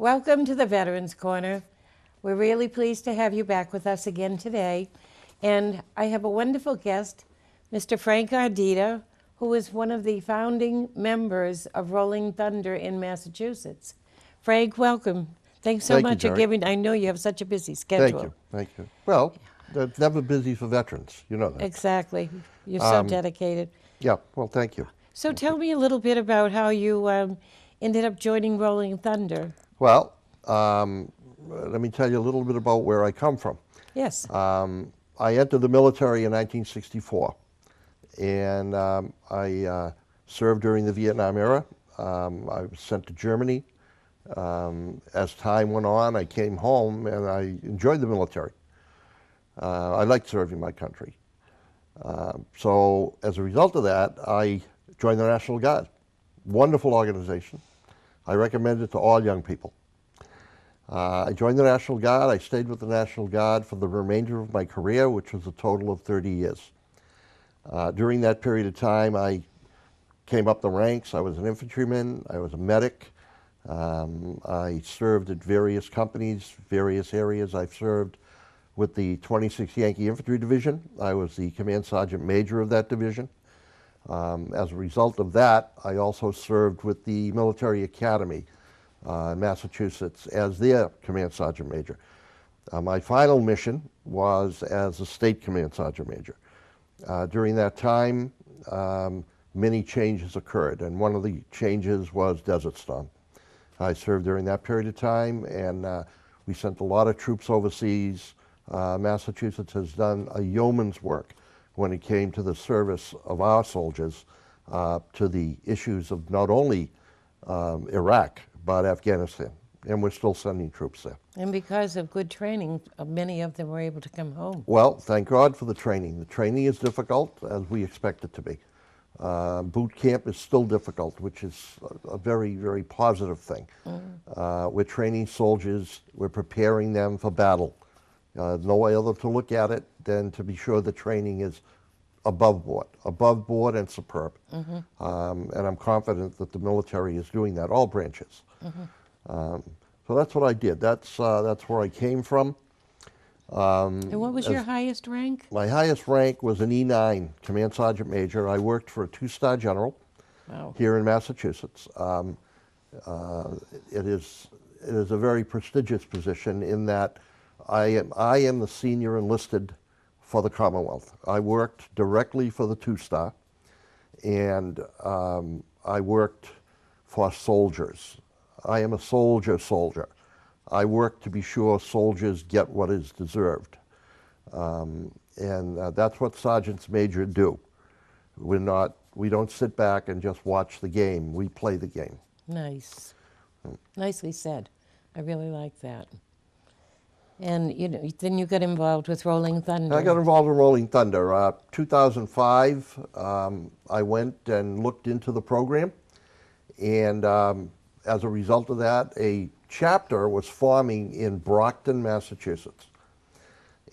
Welcome to the Veterans Corner. We're really pleased to have you back with us again today. And I have a wonderful guest, Mr. Frank Ardita, who is one of the founding members of Rolling Thunder in Massachusetts. Frank, welcome. Thanks so Thank you, much for Jerry. giving. I know you have such a busy schedule. Thank you. Thank you. Well, it's never busy for veterans. You know that. Exactly. You're so dedicated. Yeah. Well, thank you. So tell me a little bit about how you ended up joining Rolling Thunder. Well, let me tell you a little bit about where I come from. Yes. I entered the military in 1964, and I served during the Vietnam era. I was sent to Germany. As time went on, I came home, and I enjoyed the military. I liked serving my country. So as a result of that, I joined the National Guard. Wonderful organization. I recommend it to all young people. I joined the National Guard. I stayed with the National Guard for the remainder of my career, which was a total of 30 years. During that period of time, I came up the ranks. I was an infantryman. I was a medic. I served at various companies, various areas. I've served with the 26th Yankee Infantry Division. I was the Command Sergeant Major of that division. As a result of that, I also served with the Military Academy in Massachusetts as their Command Sergeant Major. My final mission was as a State Command Sergeant Major. During that time, many changes occurred, and one of the changes was Desert Storm. I served during that period of time, and we sent a lot of troops overseas. Massachusetts has done a yeoman's work when it came to the service of our soldiers to the issues of not only Iraq, but Afghanistan. And we're still sending troops there. And because of good training, many of them were able to come home. Well, thank God for the training. The training is difficult, as we expect it to be. Boot camp is still difficult, which is a very, very positive thing. We're training soldiers. We're preparing them for battle. No way other to look at it than to be sure the training is above board and superb. And I'm confident that the military is doing that, all branches. So that's what I did. That's where I came from. And what was your highest rank? My highest rank was an E9, Command Sergeant Major. I worked for a 2-star general here in Massachusetts. It is a very prestigious position in that I am the senior enlisted for the Commonwealth. I worked directly for the 2-star, and I worked for soldiers. I am a soldier. I work to be sure soldiers get what is deserved. And that's what sergeants major do. We don't sit back and just watch the game. We play the game. Nice. Nicely said. I really like that. And then you got involved with Rolling Thunder. I got involved in Rolling Thunder. 2005, I went and looked into the program. And as a result of that, a chapter was forming in Brockton, Massachusetts.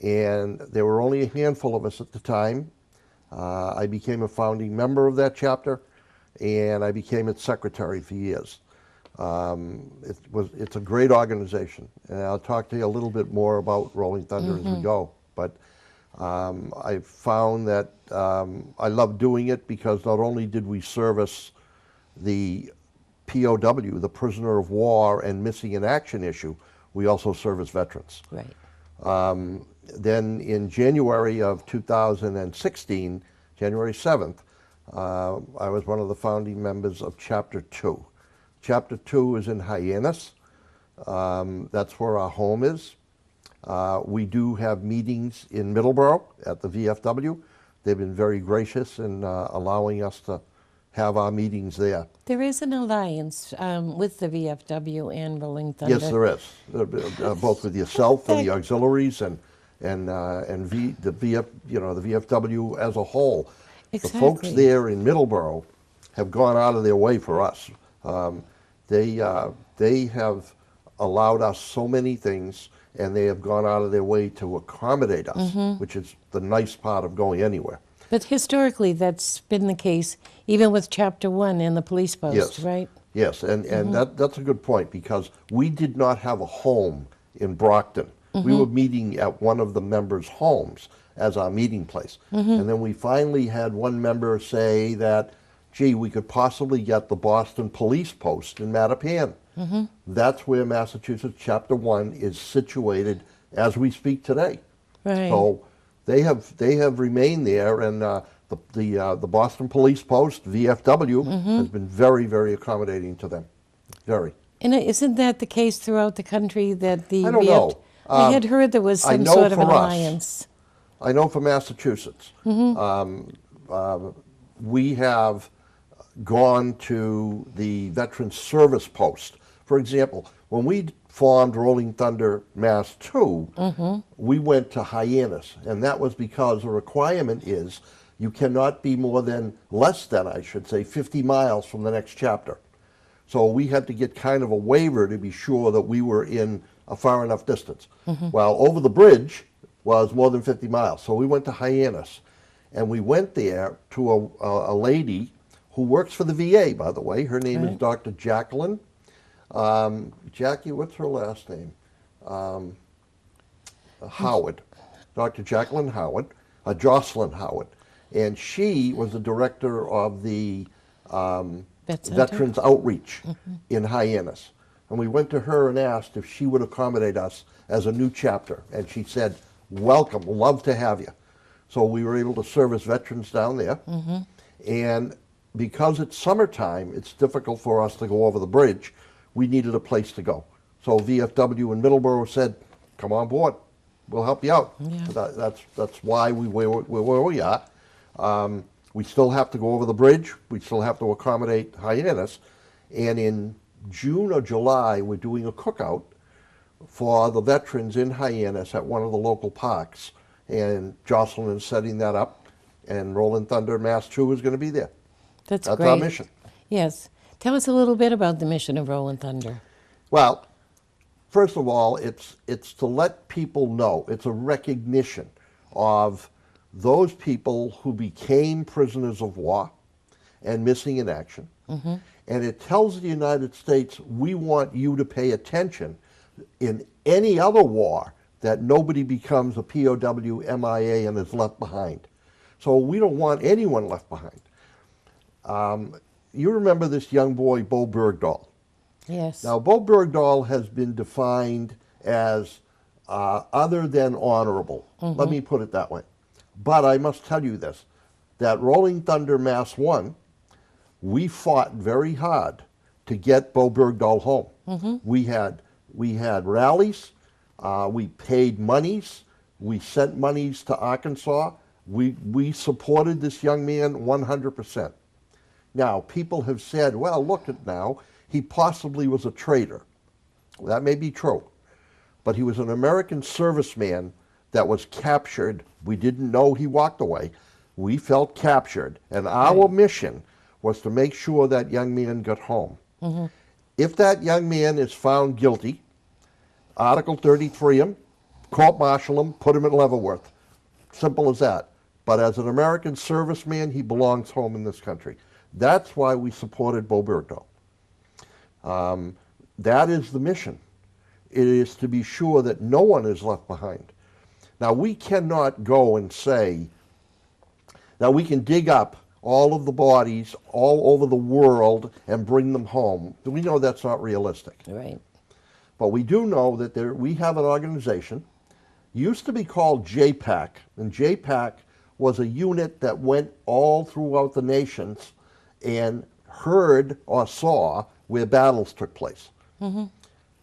And there were only a handful of us at the time. I became a founding member of that chapter, and I became its secretary for years. It's a great organization, and I'll talk to you a little bit more about Rolling Thunder as we go. But I found that I love doing it because not only did we service the POW, the prisoner of war and missing in action issue, we also service veterans. Right. Then in January of 2016, January 7th, I was one of the founding members of Chapter 2. Chapter 2 is in Hyannis. That's where our home is. We do have meetings in Middleborough at the VFW. They've been very gracious in allowing us to have our meetings there. There is an alliance with the VFW and Rolling Thunder. Yes, there is. Both with yourself and the auxiliaries and the VFW as a whole. Exactly. The folks there in Middleborough have gone out of their way for us. They have allowed us so many things, and they have gone out of their way to accommodate us, which is the nice part of going anywhere. But historically, that's been the case, even with Chapter 1 and the police post, Yes. right? Yes, and that's a good point, because we did not have a home in Brockton. We were meeting at one of the members' homes as our meeting place. And then we finally had one member say that, gee, we could possibly get the Boston Police Post in Mattapan. That's where Massachusetts Chapter 1 is situated as we speak today. Right. So they have remained there, and the Boston Police Post, VFW, has been very, very accommodating to them. Very. And isn't that the case throughout the country, that the I don't know. I had heard there was I some know sort of for an us. alliance. I know for Massachusetts, we have gone to the Veterans Service Post. For example, when we formed Rolling Thunder Mass 2, we went to Hyannis, and that was because the requirement is you cannot be less than, I should say, 50 miles from the next chapter. So we had to get kind of a waiver to be sure that we were in a far enough distance. Well, over the bridge was more than 50 miles, so we went to Hyannis, and we went there to a lady who works for the VA, by the way. Her name is Dr. Jacqueline. Jackie, what's her last name? Howard. Dr. Jacqueline Howard, Jocelyn Howard. And she was the director of the Veterans Outreach in Hyannis. And we went to her and asked if she would accommodate us as a new chapter. And she said, welcome, love to have you. So we were able to service veterans down there. And because it's summertime, it's difficult for us to go over the bridge. We needed a place to go. So VFW in Middleborough said, come on board, we'll help you out. That's why we're where we are. We still have to go over the bridge. We still have to accommodate Hyannis. And in June or July, we're doing a cookout for the veterans in Hyannis at one of the local parks. And Jocelyn is setting that up, and Rolling Thunder Mass 2 is going to be there. That's That's great. our mission. Yes. Tell us a little bit about the mission of Rolling Thunder. Well, first of all, it's to let people know. It's a recognition of those people who became prisoners of war and missing in action. And it tells the United States, we want you to pay attention in any other war that nobody becomes a POW, MIA, and is left behind. So we don't want anyone left behind. You remember this young boy, Bo Bergdahl. Yes. Now, Bo Bergdahl has been defined as other than honorable. Let me put it that way. But I must tell you this, that Rolling Thunder Mass 1, we fought very hard to get Bo Bergdahl home. We had rallies, we paid monies, we sent monies to Arkansas. We supported this young man 100%. Now, people have said, well, look at now, he possibly was a traitor. Well, that may be true, but he was an American serviceman that was captured. We didn't know he walked away. We felt captured, and our mission was to make sure that young man got home. If that young man is found guilty, Article 33 him, court-martial him, put him in Leavenworth. Simple as that. But as an American serviceman, he belongs home in this country. That's why we supported Bo Bergdahl. That is the mission. It is to be sure that no one is left behind. Now, we cannot go and say, now we can dig up all of the bodies all over the world and bring them home. We know that's not realistic. Right. But we do know that we have an organization, used to be called JPAC, and JPAC was a unit that went all throughout the nations and heard or saw where battles took place. The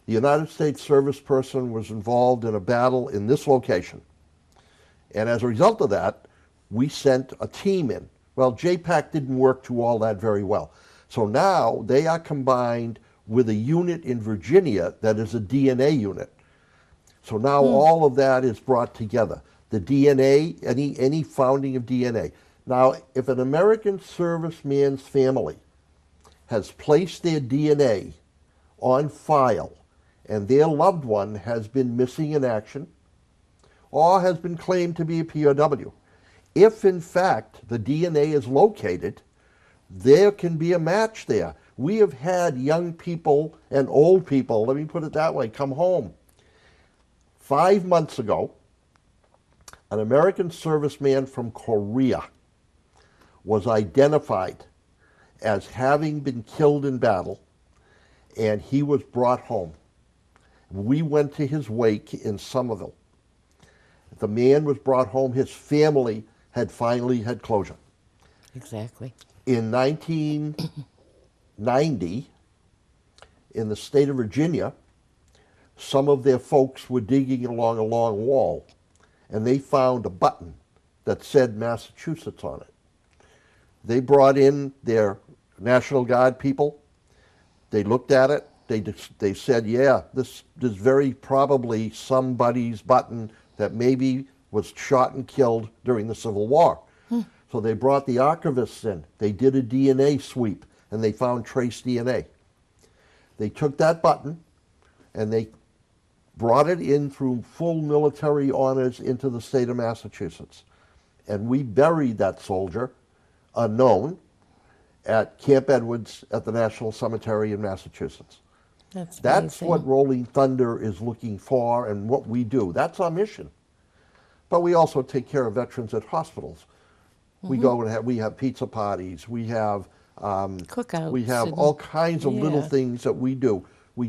United States service person was involved in a battle in this location. And as a result of that, we sent a team in. Well, JPAC didn't work to all that very well. So now they are combined with a unit in Virginia that is a DNA unit. So now all of that is brought together. The DNA, any founding of DNA. Now, if an American serviceman's family has placed their DNA on file and their loved one has been missing in action or has been claimed to be a POW, if in fact the DNA is located, there can be a match there. We have had young people and old people, let me put it that way, come home. 5 months ago, an American serviceman from Korea was identified as having been killed in battle, and he was brought home. We went to his wake in Somerville. The man was brought home. His family had finally had closure. Exactly. In 1990, in the state of Virginia, some of their folks were digging along a long wall, and they found a button that said Massachusetts on it. They brought in their National Guard people. They looked at it. They said, yeah, this is very probably somebody's button that maybe was shot and killed during the Civil War. So they brought the archivists in. They did a DNA sweep, and they found trace DNA. They took that button, and they brought it in through full military honors into the state of Massachusetts. And we buried that soldier, unknown, at Camp Edwards at the National Cemetery in Massachusetts. That's That's amazing. what Rolling Thunder is looking for and what we do. That's our mission. But we also take care of veterans at hospitals. We go and we have pizza parties. We have Cookouts. we have and- all kinds of little yeah. things that we do. We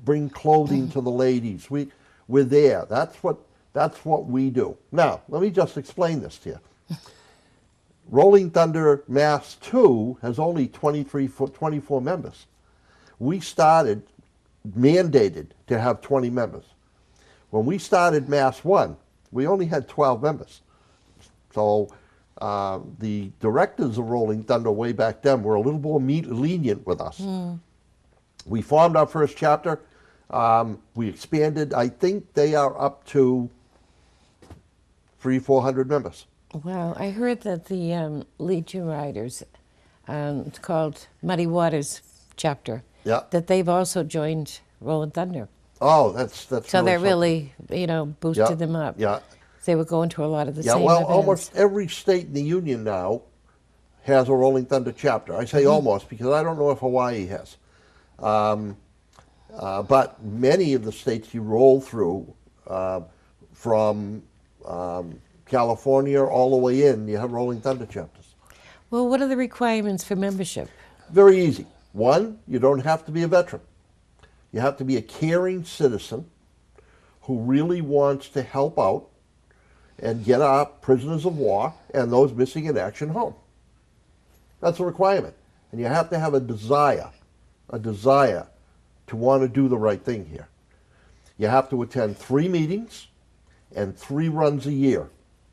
bring clothing to the ladies. We're there. That's what we do. Now, let me just explain this to you. Rolling Thunder Mass 2 has only 24 members. We started, mandated to have 20 members. When we started Mass 1, we only had 12 members. So the directors of Rolling Thunder way back then were a little more lenient with us. We formed our first chapter. We expanded. I think they are up to 300-400 members. Wow, I heard that the Legion Riders, it's called Muddy Waters chapter, Yeah. that they've also joined Rolling Thunder. Oh, that's So something. they're really, boosted Yeah, them up. Yeah. They were going to a lot of the Yeah, same well, events. almost every state in the Union now has a Rolling Thunder chapter. I say almost because I don't know if Hawaii has. But many of the states you roll through, from California all the way in, you have Rolling Thunder chapters. Well, what are the requirements for membership? Very easy. One, you don't have to be a veteran. You have to be a caring citizen who really wants to help out and get our prisoners of war and those missing in action home. That's a requirement. And you have to have a desire to want to do the right thing here. You have to attend 3 meetings and 3 runs a year.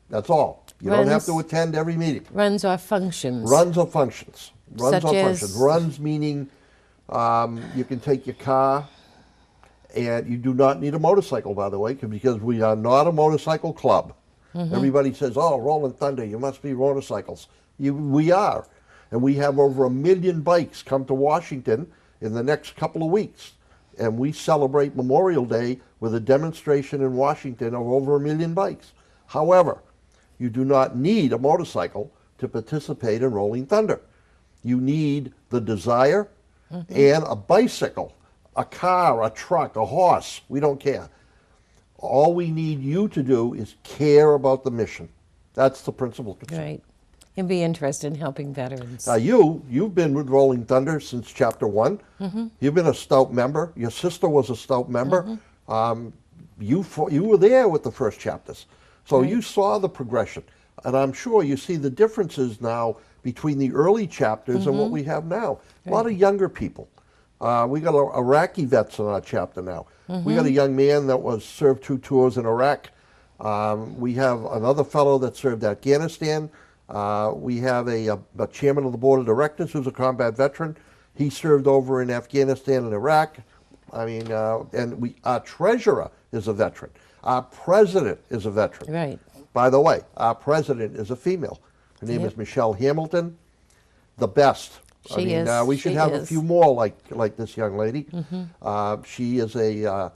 That's all. You don't have to Runs? attend every meeting. Runs or functions? Runs or functions. Runs Such or as? functions. Runs meaning you can take your car, and you do not need a motorcycle, by the way, because we are not a motorcycle club. Everybody says, oh, Rolling Thunder, you must be motorcycles. We are. And we have over 1 million bikes come to Washington in the next couple of weeks. And we celebrate Memorial Day with a demonstration in Washington of over 1 million bikes. However, you do not need a motorcycle to participate in Rolling Thunder. You need the desire and a bicycle, a car, a truck, a horse. We don't care. All we need you to do is care about the mission. That's the principal concern. Right. And be interested in helping veterans. Now you've been with Rolling Thunder since chapter 1. You've been a stout member. Your sister was a stout member. You were there with the first chapters. So you saw the progression. And I'm sure you see the differences now between the early chapters and what we have now. A lot of younger people. We got Iraqi vets in our chapter now. We got a young man that was served 2 tours in Iraq. We have another fellow that served Afghanistan. We have a chairman of the board of directors who's a combat veteran. He served over in Afghanistan and Iraq. I mean, and our treasurer is a veteran. Our president is a veteran. Right. By the way, our president is a female. Her name is Michelle Hamilton, the best. She is. We should She have a is. few more like this young lady. She is an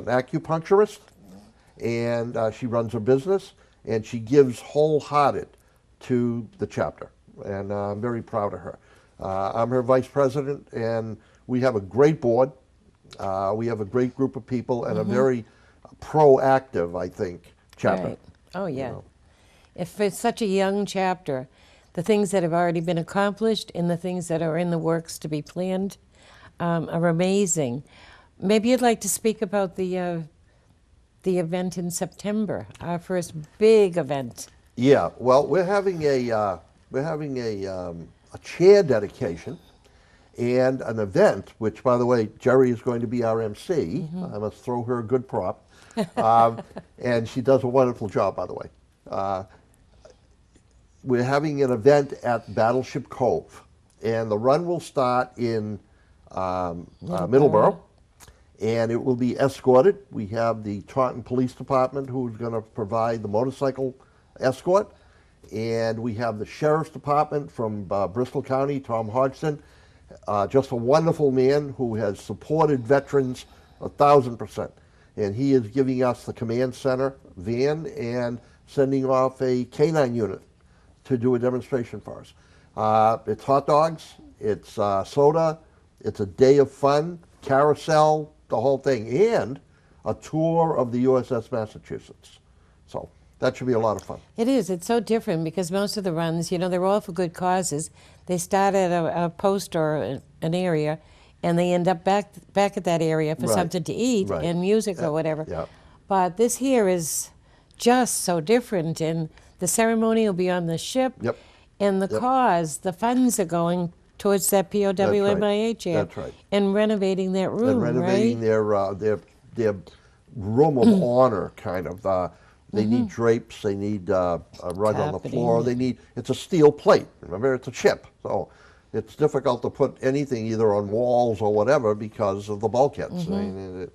acupuncturist, and she runs her business, and she gives wholehearted to the chapter, and I'm very proud of her. I'm her vice president, and we have a great board. We have a great group of people and a very proactive, I think, chapter. Right. Oh, yeah. know. If it's such a young chapter, the things that have already been accomplished and the things that are in the works to be planned are amazing. Maybe you'd like to speak about the event in September, our first big event. Yeah, well, we're having a chair dedication and an event, which, by the way, Jerry is going to be our MC. I must throw her a good prop. And she does a wonderful job, by the way. We're having an event at Battleship Cove, and the run will start in Middleborough, and it will be escorted. We have the Taunton Police Department who's going to provide the motorcycle escort, and we have the Sheriff's Department from Bristol County, Tom Hodgson, just a wonderful man who has supported veterans 1,000%. And he is giving us the command center van and sending off a K-9 unit to do a demonstration for us. It's hot dogs, it's soda, it's a day of fun, carousel, the whole thing, and a tour of the USS Massachusetts. So that should be a lot of fun. It is. It's so different because most of the runs, they're all for good causes. They start at a post or an area, and they end up back at that area for Right. something to eat Right. and music or whatever. Yeah. But this here is just so different, and the ceremony will be on the ship. Yep. And the Yep. cause, the funds are going towards that POW/MIA chair. That's right. And renovating that room, And renovating right? their room of honor, kind of. They need drapes. They need a rug on the Carpeting. floor. They need. It's a steel plate. Remember, it's a ship, so it's difficult to put anything either on walls or whatever because of the bulkheads. I mean,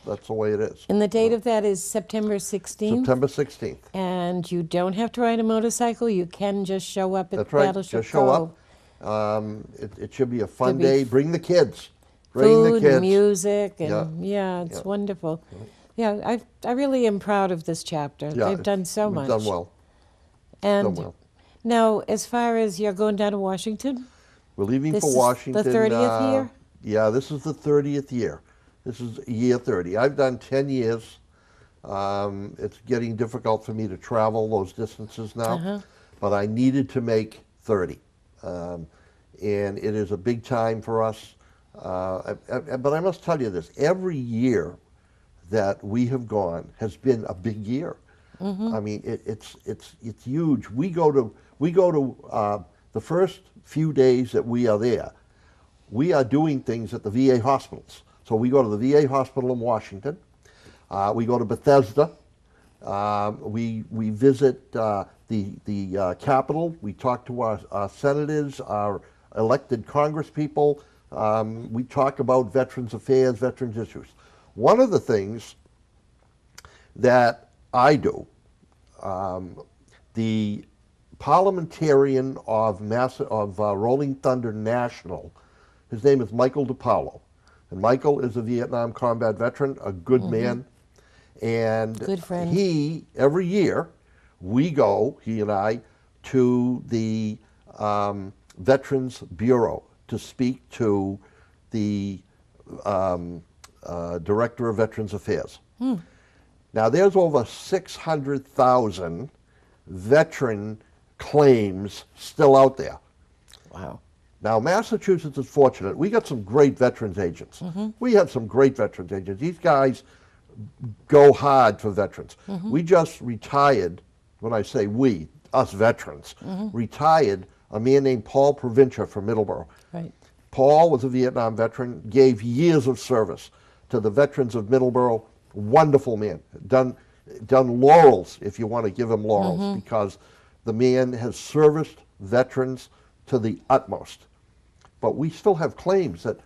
that's the way it is. And the date of that is September 16th. September 16th. And you don't have to ride a motorcycle. You can just show up at That's right. Battleship Just show Cove. up. It should be a fun be day. Bring the kids. Bring the Food, kids. music, and it's Yeah. wonderful. Yeah, I really am proud of this chapter. Yeah, They've done so we've much. Done well. And Done well. now, as far as you're going down to Washington, We're leaving This for is the Washington. 30th year? Yeah, this is the 30th year. This is year 30. I've done 10 years. It's getting difficult for me to travel those distances now, but I needed to make 30. And it is a big time for us. But I must tell you this, every year that we have gone has been a big year. I mean, it's huge. We go to the first few days that we are there. We are doing things at the VA hospitals. So we go to the VA hospital in Washington. We go to Bethesda. We visit the Capitol. We talk to our senators, our elected congresspeople. We talk about veterans affairs, veterans issues. One of the things that I do, the parliamentarian of Rolling Thunder National, his name is Michael DiPaolo. And Michael is a Vietnam combat veteran, a good man. And Good friend. he, every year, we go, he and I, to the Veterans Bureau to speak to the Director of Veterans Affairs. Now, there's over 600,000 veteran claims still out there. wow. Now, Massachusetts is fortunate. We got some great veterans agents. We have some great veterans agents. These guys go hard for veterans. We just retired, when I say we, us veterans, retired a man named Paul Provincia from Middleborough. Right. Paul was a Vietnam veteran, gave years of service to the veterans of Middleborough. Wonderful man. Done laurels, if you want to give him laurels, because the man has serviced veterans to the utmost. But we still have claims that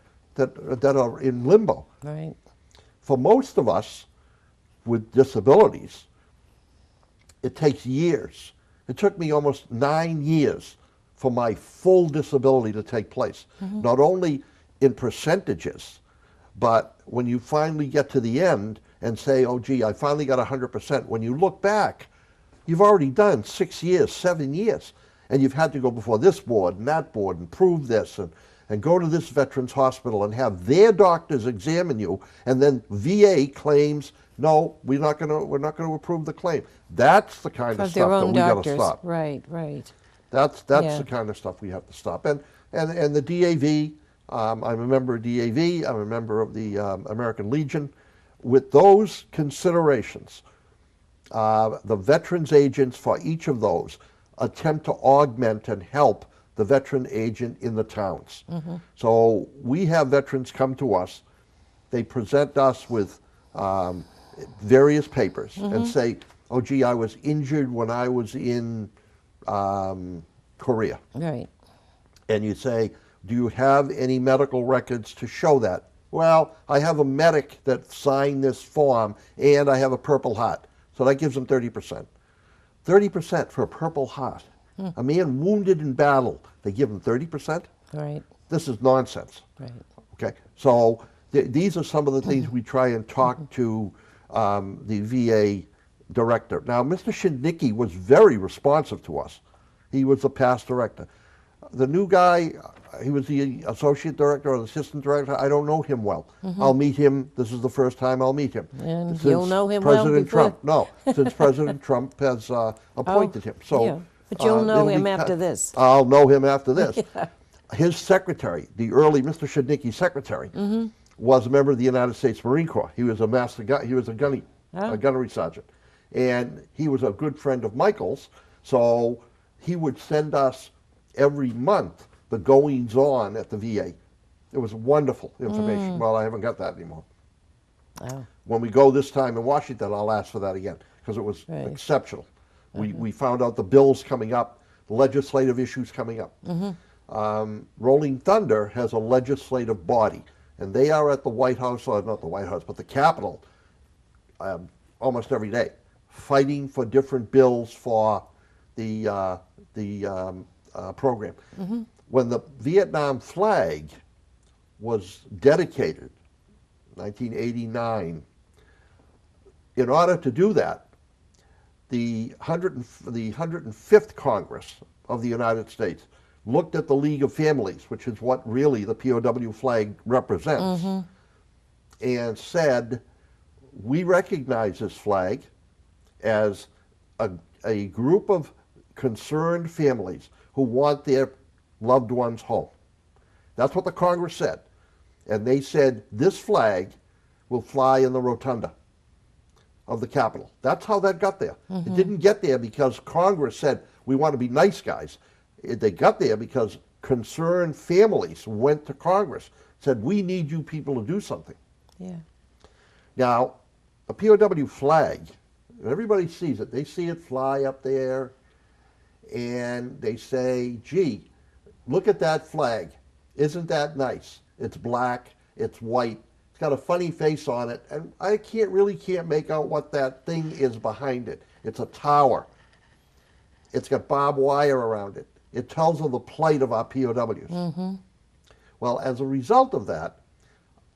are in limbo. Right. For most of us with disabilities, it takes years. It took me almost 9 years for my full disability to take place. Not only in percentages, but when you finally get to the end and say, oh gee, I finally got 100%, when you look back, you've already done 6 years, 7 years. And you've had to go before this board and that board and prove this and go to this veterans hospital and have their doctors examine you, and then VA claims, no, we're not going to approve the claim. That's the kind of Of their stuff that own we got to doctors. stop. Right, right. That's Yeah. the kind of stuff we have to stop. And the DAV, I'm a member of DAV, I'm a member of the American Legion. With those considerations, the veterans agents for each of those attempt to augment and help the veteran agent in the towns. So we have veterans come to us, they present us with various papers and say, oh gee, I was injured when I was in Korea. Right. And you say, do you have any medical records to show that? Well, I have a medic that signed this form and I have a Purple Heart. So that gives them 30%. 30% for a Purple Heart. A man wounded in battle, they give him 30%? Right. This is nonsense. Right. Okay, so these are some of the things we try and talk to the VA director. Now, Mr. Shindnicki was very responsive to us. He was the past director. The new guy, he was the associate director or the assistant director. I don't know him well. I'll meet him. This is the first time I'll meet him. And Since you'll know him well President before- Trump. No, since President Trump has appointed him. So, yeah. But you'll know it'll be him after this. I'll know him after this. His secretary, the early Mr. Shindnicki's secretary, was a member of the United States Marine Corps. He was a master gun. He was a gunnery sergeant, and he was a good friend of Michael's. So he would send us every month the goings on at the VA. It was wonderful information. Well, I haven't got that anymore. Oh. When we go this time in Washington, I'll ask for that again because it was Right. exceptional. We found out the bills coming up, the legislative issues coming up. Rolling Thunder has a legislative body, and they are at the White House, or not the White House, but the Capitol almost every day, fighting for different bills for the program. When the Vietnam flag was dedicated, 1989, in order to do that, the 105th Congress of the United States looked at the League of Families, which is what really the POW flag represents, and said, we recognize this flag as a group of concerned families who want their loved ones home. That's what the Congress said. And they said, this flag will fly in the rotunda of the Capitol. That's how that got there. It didn't get there because Congress said, we want to be nice guys. They got there because concerned families went to Congress, said, we need you people to do something. Yeah. Now, a POW flag, everybody sees it. They see it fly up there, and they say, gee, look at that flag. Isn't that nice? It's black, it's white, it's got a funny face on it, and I can't make out what that thing is behind it. It's a tower. It's got barbed wire around it. It tells of the plight of our POWs. Well, as a result of that,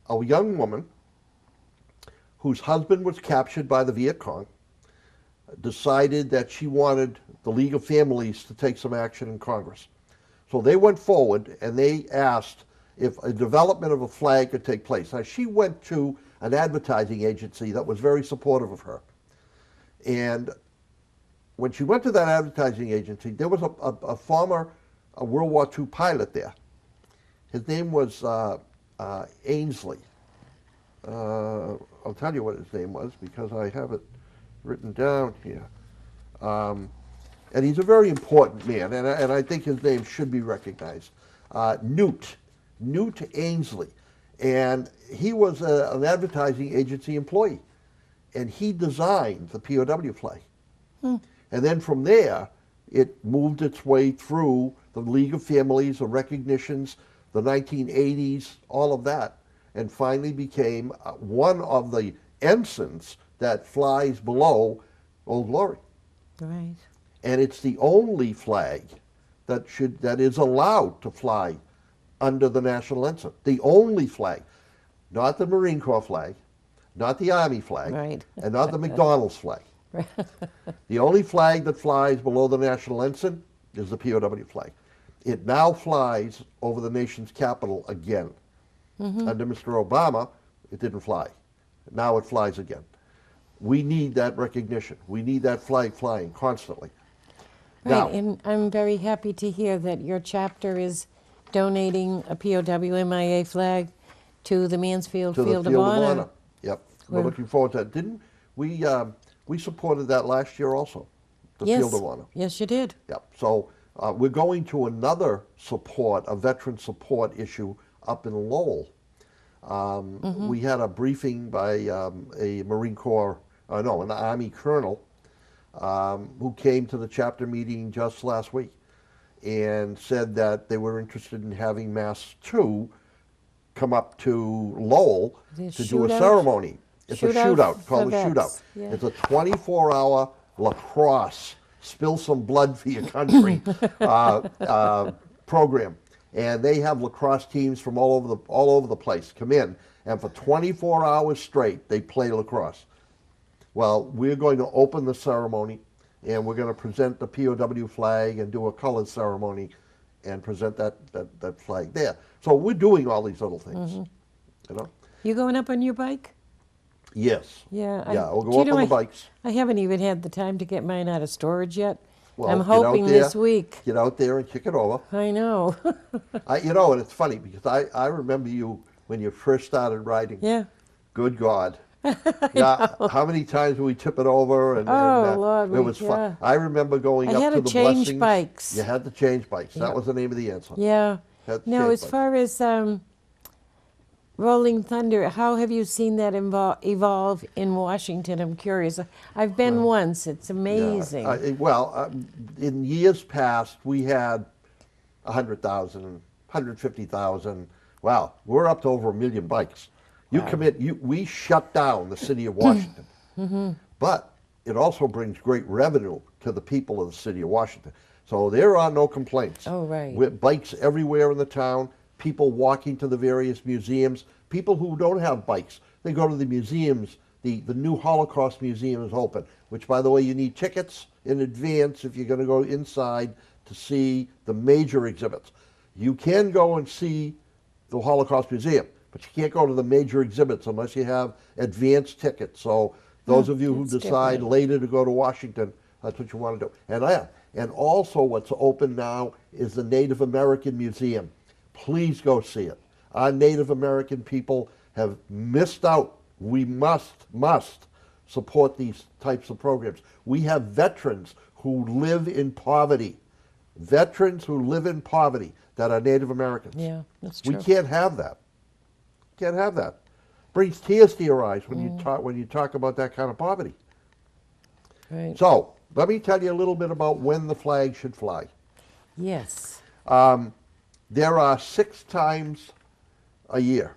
a young woman whose husband was captured by the Viet Cong decided that she wanted the League of Families to take some action in Congress. So they went forward and they asked if a development of a flag could take place. Now, she went to an advertising agency that was very supportive of her. And when she went to that advertising agency, there was a former World War II pilot there. His name was Ainsley. I'll tell you what his name was because I have it written down here. And he's a very important man, and I think his name should be recognized. Newt Ainsley. And he was an advertising agency employee, and he designed the POW flag. And then from there, it moved its way through the League of Families, the recognitions, the 1980s, all of that, and finally became one of the ensigns that flies below Old Glory. Right. And it's the only flag that is allowed to fly under the national ensign. The only flag, not the Marine Corps flag, not the Army flag, Right. and not the McDonald's flag. The only flag that flies below the national ensign is the POW flag. It now flies over the nation's capital again. Under Mr. Obama, it didn't fly. Now it flies again. We need that recognition. We need that flag flying constantly. Right, Now, and I'm very happy to hear that your chapter is donating a POW MIA flag to the Mansfield to Field the of Field Honor. Yep, we're We're- looking forward to that. Didn't we? We supported that last year also, the Yes, Field of Honor. yes, you did. Yep. So we're going to another support, a veteran support issue up in Lowell. We had a briefing by a Marine Corps, no, an Army colonel who came to the chapter meeting just last week and said that they were interested in having Mass 2 come up to Lowell The to do a shootout? ceremony. It's a Shootout shootout, for called a shootout. vets, yeah. It's a 24-hour lacrosse, spill some blood for your country program. And they have lacrosse teams from all over the place come in, and for 24 hours straight, they play lacrosse. Well, we're going to open the ceremony, and we're going to present the POW flag and do a color ceremony and present that flag there. So we're doing all these little things, you know? You going up on your bike? Yes. Yeah. Yeah, we'll do go you up know, on the bikes. I haven't even had the time to get mine out of storage yet. Well, I'm get out hoping there, this week. Get out there and kick it over. I know. You know, and it's funny because I remember you when you first started riding. Yeah. Good God. Yeah, how many times would we tip it over? And, Oh, Lord, it was fun. I remember going I up had to to the change blessings. bikes. You had to change bikes. Yeah. That was the name of the answer. Yeah. Had to Now, change as bikes. far as Rolling Thunder, how have you seen that evolve in Washington? I'm curious. I've been once. It's amazing. Yeah, in years past, we had 100,000, 150,000. Wow, we're up to over 1 million bikes. We shut down the city of Washington. But it also brings great revenue to the people of the city of Washington. So there are no complaints. Oh, right. With bikes everywhere in the town, people walking to the various museums, people who don't have bikes, they go to the museums. The new Holocaust Museum is open, which, by the way, you need tickets in advance if you're going to go inside to see the major exhibits. You can go and see the Holocaust Museum, but you can't go to the major exhibits unless you have advance tickets. So those of you who that's decide different. later to go to Washington, that's what you want to do. And also what's open now is the Native American Museum. Please go see it. Our Native American people have missed out. We must support these types of programs. We have veterans who live in poverty. Veterans who live in poverty that are Native Americans. Yeah, that's true. We can't have that. Can't have that. Brings tears to your eyes when you talk about that kind of poverty. Right. So let me tell you a little bit about when the flag should fly. Yes. There are 6 times a year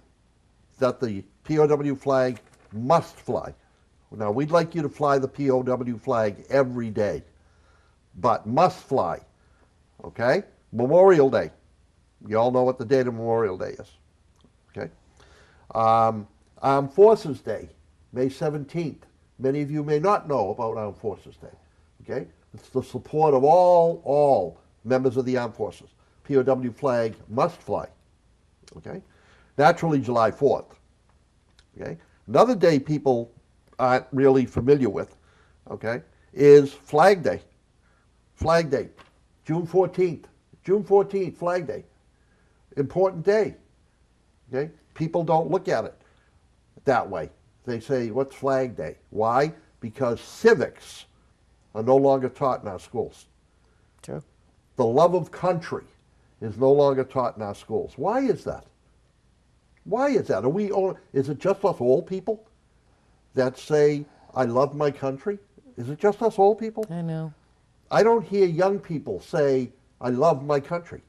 that the POW flag must fly. Now, we'd like you to fly the POW flag every day, but must fly, okay? Memorial Day. You all know what the date of Memorial Day is, okay? Armed Forces Day, May 17th. Many of you may not know about Armed Forces Day, okay? It's the support of all members of the armed forces. POW flag must fly, okay? Naturally, July 4th, okay? Another day people aren't really familiar with, okay, is Flag Day. Flag Day, June 14th. June 14th, Flag Day. Important day, okay? People don't look at it that way. They say, what's Flag Day? Why? Because civics are no longer taught in our schools. True. The love of country is no longer taught in our schools. Why is that? Why is that? Is it just us old people that say, I love my country? Is it just us old people? I know. I don't hear young people say, I love my country.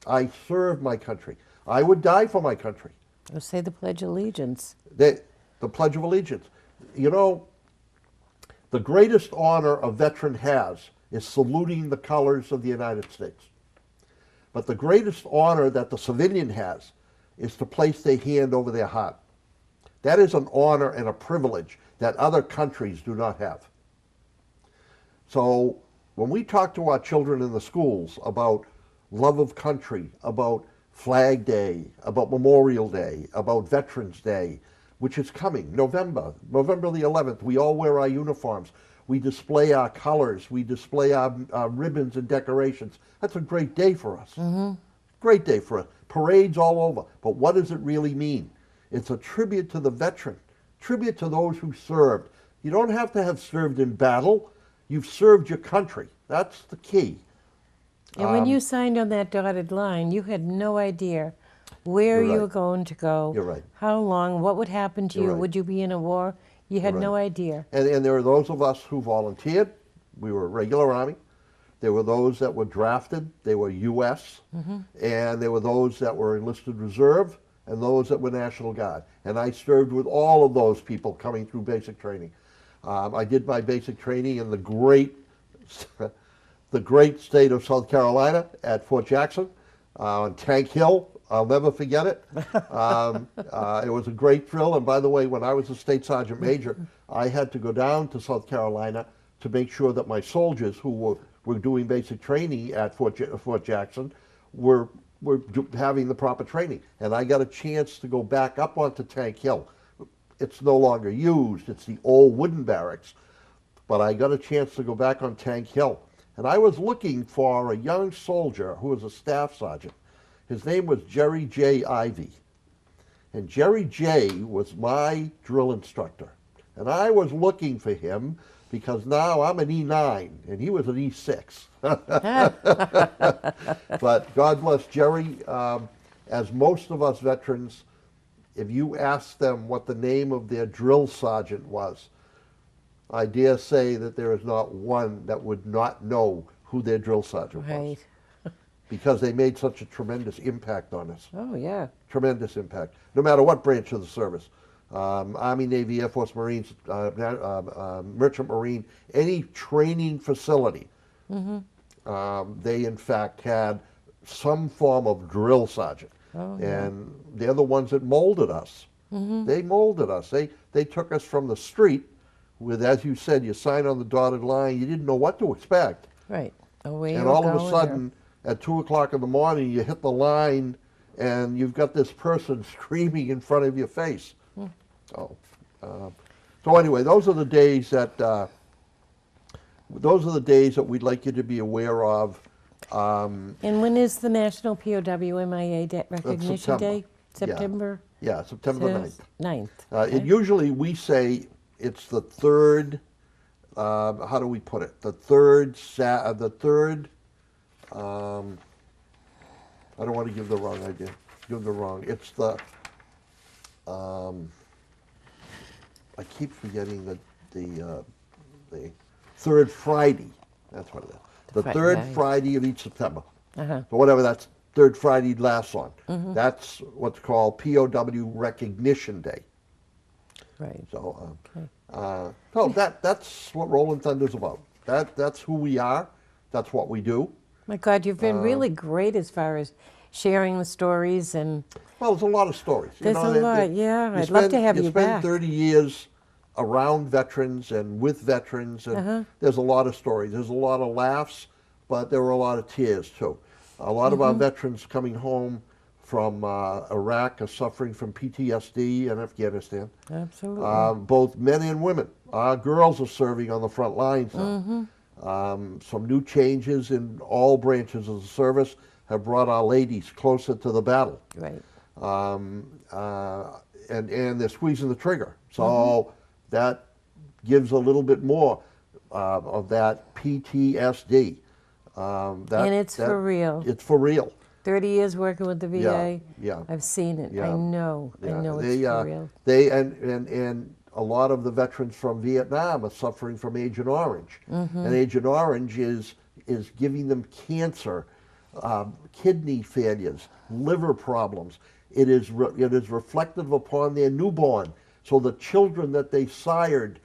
I serve my country. I would die for my country. Or say the Pledge of Allegiance. The Pledge of Allegiance. You know, the greatest honor a veteran has is saluting the colors of the United States. But the greatest honor that the civilian has is to place their hand over their heart. That is an honor and a privilege that other countries do not have. So when we talk to our children in the schools about love of country, about Flag Day, about Memorial Day, about Veterans Day, which is coming, November the 11th, we all wear our uniforms. We display our colors. We display our ribbons and decorations. That's a great day for us. Great day for us. Parades all over. But what does it really mean? It's a tribute to the veteran, tribute to those who served. You don't have to have served in battle. You've served your country. That's the key. And when you signed on that dotted line, you had no idea where You're you right. were going to go, You're right. how long, what would happen to You're you, right. would you be in a war? You had You're no right. idea. And there are those of us who volunteered. We were regular Army. There were those that were drafted. They were U.S. And there were those that were enlisted reserve and those that were National Guard. And I served with all of those people coming through basic training. I did my basic training in the great state of South Carolina at Fort Jackson on Tank Hill. I'll never forget it. It was a great thrill. And by the way, when I was a State Sergeant Major, I had to go down to South Carolina to make sure that my soldiers who were doing basic training at Fort Jackson were having the proper training. And I got a chance to go back up onto Tank Hill. It's no longer used. It's the old wooden barracks. But I got a chance to go back on Tank Hill. And I was looking for a young soldier who was a staff sergeant. His name was Jerry J. Ivy. And Jerry J. was my drill instructor. And I was looking for him because now I'm an E9 and he was an E6. But God bless Jerry. As most of us veterans, if you ask them what the name of their drill sergeant was, I dare say that there is not one that would not know who their drill sergeant was. Right. Because they made such a tremendous impact on us. Oh, yeah. Tremendous impact, no matter what branch of the service. Army, Navy, Air Force, Marines, Merchant Marine, any training facility, they in fact had some form of drill sergeant. Oh, yeah. And they're the ones that molded us. They molded us. They took us from the street with, as you said, you sign on the dotted line, you didn't know what to expect. Right. Away you And were all of a going sudden, at 2 o'clock in the morning, you hit the line and you've got this person screaming in front of your face. So anyway, those are the days that we'd like you to be aware of. And when is the National POW MIA Recognition September. Day? Yeah. September Yeah, September the 9th. 9th. It usually, we say it's the third, how do we put it? The third, I don't want to give the wrong idea. It's the, I keep forgetting the third Friday. That's what it is. The third Friday. Friday of each September. Uh-huh. So whatever that's third Friday lasts on. That's what's called POW Recognition Day. Right. So, Okay. so that's what Rolling Thunder's about. That's who we are. That's what we do. My God, you've been really great as far as sharing the stories and Well, there's a lot of stories. There's a lot, yeah. I'd love to have you back. spend 30 years around veterans and with veterans, and there's a lot of stories. There's a lot of laughs, but there were a lot of tears too. A lot of our veterans coming home from Iraq are suffering from PTSD and Afghanistan. absolutely. Both men and women. Our girls are serving on the front lines now. Some new changes in all branches of the service have brought our ladies closer to the battle. Right. And they're squeezing the trigger. So that gives a little bit more of that PTSD. And it's for real. It's for real. 30 years working with the VA. Yeah. I've seen it. Yeah. I know. I Yeah, know they, it's for real. They and a lot of the veterans from Vietnam are suffering from Agent Orange, and Agent Orange is giving them cancer, kidney failures, liver problems. It is reflective upon their newborn. So the children that they sired,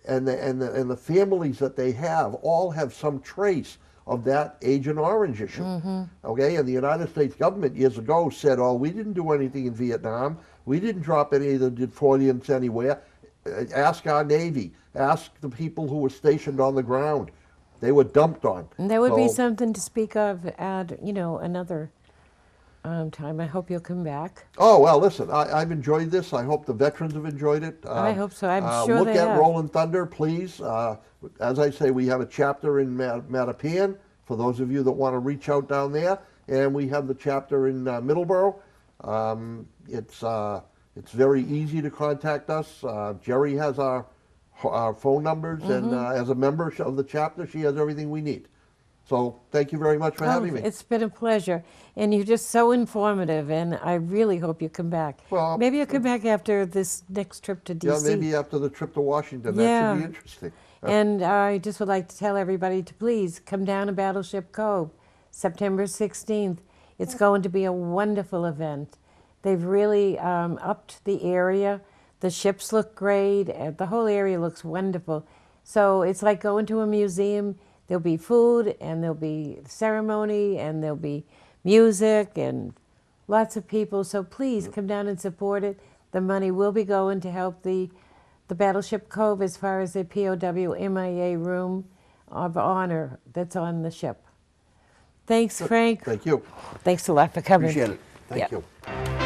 and the families that they have, all have some trace of that Agent Orange issue. Okay, and the United States government years ago said, "Oh, we didn't do anything in Vietnam. We didn't drop any of the Detroitans anywhere. Ask our Navy. Ask the people who were stationed on the ground." they were dumped on. And that would be So- something to speak of at, another time. I hope you'll come back. Oh, well, listen, I've enjoyed this. I hope the veterans have enjoyed it. I hope so. I'm sure look they at have. Rolling Thunder, please. As I say, we have a chapter in Mattapan, for those of you that want to reach out down there. And we have the chapter in Middleborough. It's very easy to contact us. Jerry has our phone numbers, and as a member of the chapter, she has everything we need. So thank you very much for having me. It's been a pleasure. And you're just so informative, and I really hope you come back. Well, maybe you'll come back after this next trip to D.C. Yeah, maybe after the trip to Washington. That Yeah. should be interesting. And I just would like to tell everybody to please come down to Battleship Cove, September 16th. It's going to be a wonderful event. They've really upped the area. The ships look great. The whole area looks wonderful. So it's like going to a museum. There'll be food, and there'll be ceremony, and there'll be music, and lots of people. So please come down and support it. The money will be going to help the Battleship Cove as far as the POW MIA room of honor that's on the ship. Thanks, Frank. Thank you. Thanks a lot for coming. Appreciate it. Thank Yeah. you.